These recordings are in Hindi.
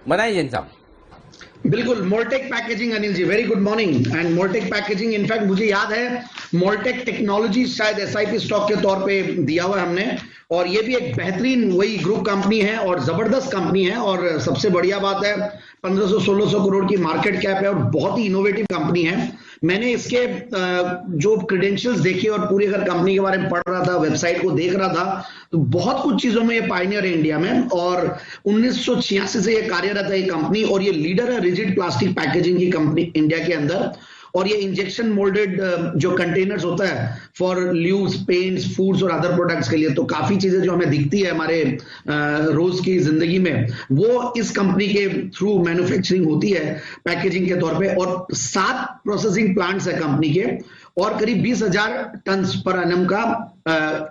बनाइए जैन साहब। बिल्कुल, Moldtek packaging, Anil ji, very good morning. And Moldtek packaging, in fact मुझे याद है मोल्टेक टेक्नोलॉजी शायद एसआईपी स्टॉक के तौर पे दिया हुआ है हमने, और ये भी एक बेहतरीन वही ग्रुप कंपनी है और जबरदस्त कंपनी है। और सबसे बढ़िया बात है 1500-1600 करोड़ की मार्केट कैप है और बहुत ही इनोवेटिव कंपनी है। मैंने इसके जो क्रेडेंशियल्स देखे और पूरी अगर कंपनी के बारे में पढ़ रहा था, वेबसाइट को देख रहा था, तो बहुत कुछ चीजों में ये पायनियर है इंडिया में। और 1986 से ये कार्यरत है ये कंपनी, और ये लीडर है रिजिड प्लास्टिक पैकेजिंग की कंपनी इंडिया के अंदर। और ये इंजेक्शन मोल्डेड जो कंटेनर्स होता है फॉर ल्यूज, पेंट्स, फूड्स और अदर प्रोडक्ट्स के लिए, तो काफी चीजें जो हमें दिखती है हमारे रोज की जिंदगी में, वो इस कंपनी के थ्रू मैन्युफैक्चरिंग होती है पैकेजिंग के तौर पे। और 7 प्रोसेसिंग प्लांट्स है कंपनी के, और करीब 20,000 टन पर एनम का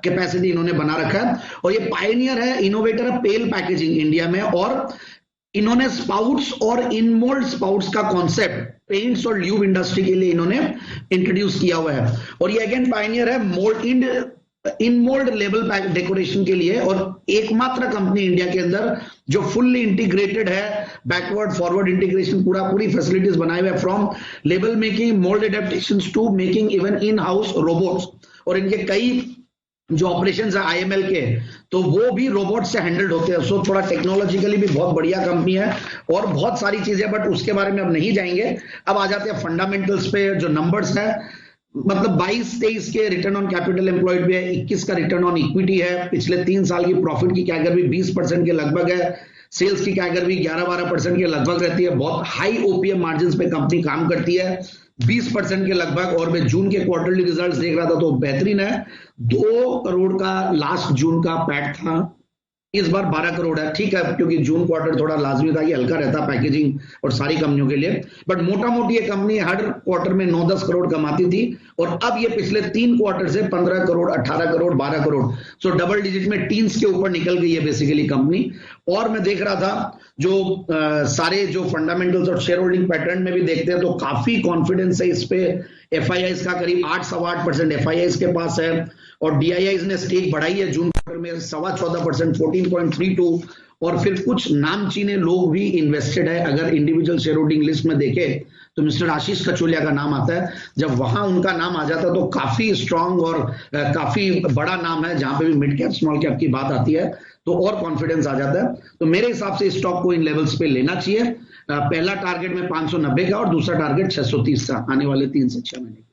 कैपेसिटी इन्होंने बना रखा है। और ये पायनियर है, इनोवेटर है पेल पैकेजिंग इंडिया में। और इन्होंने स्पाउट्स और इनमोल्ड स्पाउट्स का कॉन्सेप्ट पेंट्स और ल्यूब इंडस्ट्री के लिए इन्होंने इंट्रोड्यूस किया हुआ है। और ये अगेन पायनियर है इनमोल्ड लेबल पैक डेकोरेशन के लिए, और एकमात्र कंपनी इंडिया के अंदर जो फुल्ली इंटीग्रेटेड है, बैकवर्ड फॉरवर्ड इंटीग्रेशन पूरी फैसिलिटीज बनाए हुए, from label making, mould adaptations to making even in house robots. और इनके कई जो ऑपरेशंस है आईएमएल के, तो वो भी रोबोट से हैंडल्ड होते हैं। सो थोड़ा टेक्नोलॉजिकली भी बहुत बढ़िया कंपनी है और बहुत सारी चीजें, बट उसके बारे में अब नहीं जाएंगे। अब आ जाते हैं फंडामेंटल्स पे, जो नंबर्स है। मतलब 22-23 के रिटर्न ऑन कैपिटल एम्प्लॉयड भी है, 21 का रिटर्न ऑन इक्विटी है, पिछले 3 साल की प्रॉफिट की कैगर भी 20% के लगभग है, सेल्स की कैगर भी 11-12% के लगभग रहती है। बहुत हाई ओपीएम मार्जिन पे कंपनी काम करती है, 20% के लगभग। और मैं जून के क्वार्टरली रिजल्ट्स देख रहा था तो बेहतरीन है। 2 करोड़ का लास्ट जून का पैट था, इस बार 12 करोड़ है। ठीक है, क्योंकि जून क्वार्टर थोड़ा लाजमी था कि हल्का रहता पैकेजिंग और सारी कंपनियों के लिए, बट मोटा मोटी ये कंपनी हर क्वार्टर में 9-10 करोड़ कमाती थी, और अब ये पिछले 3 क्वार्टर से 15 करोड़, 18 करोड़, 12 करोड़, सो डबल डिजिट में टीन्स के ऊपर निकल गई है बेसिकली कंपनी। और मैं देख रहा था जो सारे जो फंडामेंटल्स और शेयर होल्डिंग पैटर्न में भी देखते हैं तो काफी कॉन्फिडेंस है इस पे। एफआईआईज का करीब 8-14% एफआईआईज के पास है, और डीआईआईज ने स्टेक बढ़ाई है जून क्वार्टर में 14.25%, 14.32। और फिर कुछ नामचीने लोग भी इन्वेस्टेड है। अगर इंडिविजुअल शेयर होल्डिंग लिस्ट में देखे तो मिस्टर आशीष कचोलिया का नाम आता है। जब वहां उनका नाम आ जाता है तो काफी स्ट्रांग और काफी बड़ा नाम है, जहां पे भी मिड कैप स्मॉल कैप की बात आती है तो और कॉन्फिडेंस आ जाता है। तो मेरे हिसाब से स्टॉक को इन लेवल्स पे लेना चाहिए। पहला टारगेट में 590 का और दूसरा टारगेट 630 का आने वाले 3 से 6 महीने।